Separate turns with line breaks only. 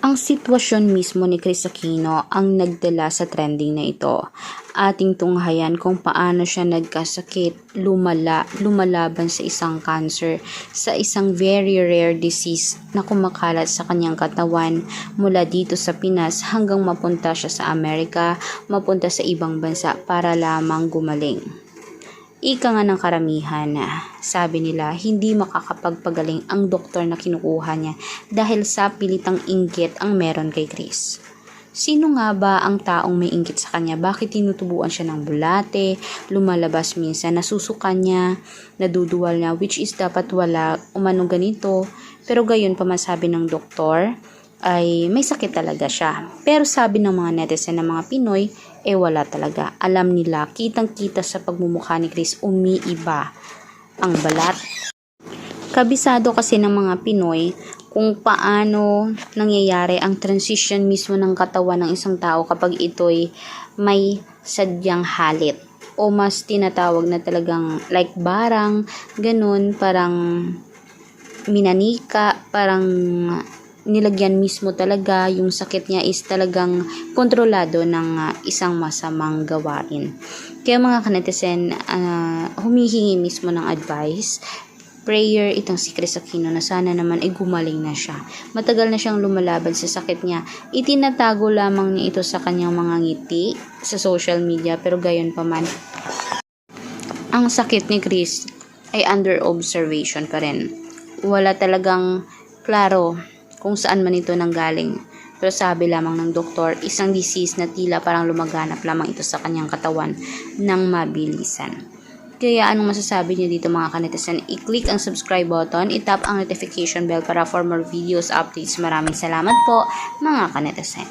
Ang sitwasyon mismo ni Kris Aquino ang nagdala sa trending na ito. Ating tunghayan kung paano siya nagkasakit, lumalaban sa isang cancer, sa isang very rare disease na kumakalat sa kanyang katawan mula dito sa Pinas hanggang mapunta siya sa Amerika, mapunta sa ibang bansa para lamang gumaling. Ika nga ng karamihan, sabi nila, hindi makakapagpagaling ang doktor na kinukuha niya dahil sa pilitang inggit ang meron kay Kris. Sino nga ba ang taong may inggit sa kanya? Bakit tinutubuan siya ng bulate? Lumalabas minsan, nasusukan niya, naduduwal niya, which is dapat wala umanong ganito. Pero gayon pa masabi ng doktor, ay may sakit talaga siya. Pero sabi ng mga netizen ng mga Pinoy, wala talaga. Alam nila, kitang-kita sa pagmumukha ni Kris, umiiba ang balat. Kabisado kasi ng mga Pinoy kung paano nangyayari ang transition mismo ng katawan ng isang tao kapag ito'y may sadyang halit. O mas tinatawag na talagang like barang, ganun, parang minanika, parang nilagyan mismo talaga, yung sakit niya is talagang kontrolado ng isang masamang gawain. Kaya mga kanetizen, humihingi mismo ng advice, prayer itong si Kris Aquino na sana naman ay gumaling na siya. Matagal na siyang lumalaban sa sakit niya. Itinatago lamang niya ito sa kanyang mga ngiti sa social media, pero gayon pa man, ang sakit ni Kris ay under observation pa rin. Wala talagang klaro kung saan man ito nanggaling. Pero sabi lamang ng doktor, isang disease na tila parang lumaganap lamang ito sa kanyang katawan ng mabilisan. Kaya anong masasabi niyo dito mga kanetizen? I-click ang subscribe button, i-tap ang notification bell para for more videos updates. Maraming salamat po mga kanetizen.